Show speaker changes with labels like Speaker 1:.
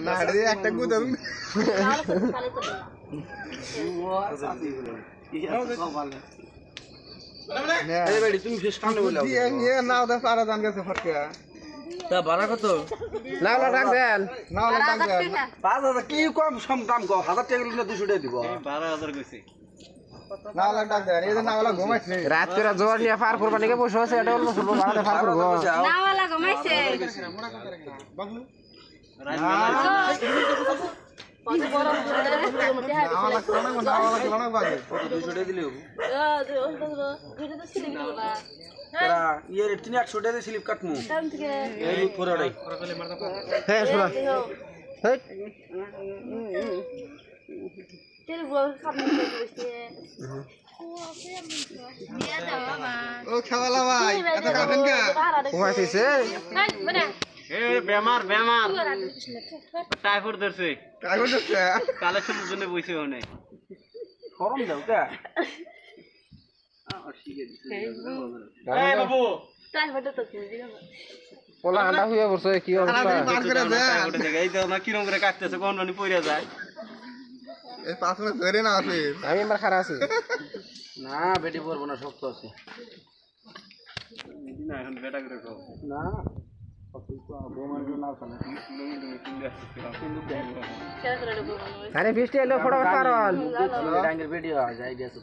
Speaker 1: নাড়ি একটা গুদম
Speaker 2: এই বেড়ি তুমি ফিস কানে বলাও
Speaker 1: নিয়ে নাও দা পারা জান গেছে ফটকে
Speaker 2: তা ভাড়া কত
Speaker 1: নাওলা ডাক দেন নাওলা ডাক দেন
Speaker 2: 5000 কি কম সম দাম কও 1000 টাকা নিলে 200 টাকা দিব
Speaker 3: 12000 কইছে
Speaker 1: নাওলা ডাক দেন এই যে নাওলা ঘুমাইছে
Speaker 4: রাত করে জোর নিয়ে পার করবা নাকি বসে আছে এটা অল্প স্বল্প ভাড়া পার করবো
Speaker 5: নাওয়ালা ঘুমাইছে
Speaker 1: বাবু নাওলা খানা নাওলা খানা বাজে
Speaker 2: 200 টাকা দিলে হবে এরা ইয়ার 300 টাকা স্লিপ কাটমু এই পুরোটাই
Speaker 4: হ্যাঁ শোনা হেই
Speaker 5: তেল বল খাবি বসে দিয়া দাও বাবা
Speaker 1: ও খাওয়ালা ভাই এত খাবেন কা
Speaker 4: ঘুমাইতেছে
Speaker 5: মানে
Speaker 3: এ বেমার টাইফয়েড ধরছে
Speaker 1: কাগজ আছে
Speaker 3: কালেকশনের জন্য বইছে ওনে
Speaker 2: গরম দাও কা
Speaker 3: এই বাবু
Speaker 5: তাই হঠাৎ তো তুমি দিও
Speaker 4: পোলা আন্ডা হয়ে বসে কি অবস্থা
Speaker 1: পার করে দেন
Speaker 3: টাইফয়েড দেখে এই তো না কিরম করে কাটতেছে কোন মানে পইরা যায়
Speaker 1: এই পাঁচ মিনিট ধরে না আছে
Speaker 4: আমি আমার খারাপ আছি
Speaker 2: না বেটি পড়বো না শক্ত আছে
Speaker 3: না এখন বেটা করে খাও
Speaker 2: না বোমার জন্য না খানা
Speaker 5: কেন করে
Speaker 4: আরে বৃষ্টি এলো ফটাফট পারল
Speaker 2: ডাঙ্গের বেটি যায় গেছে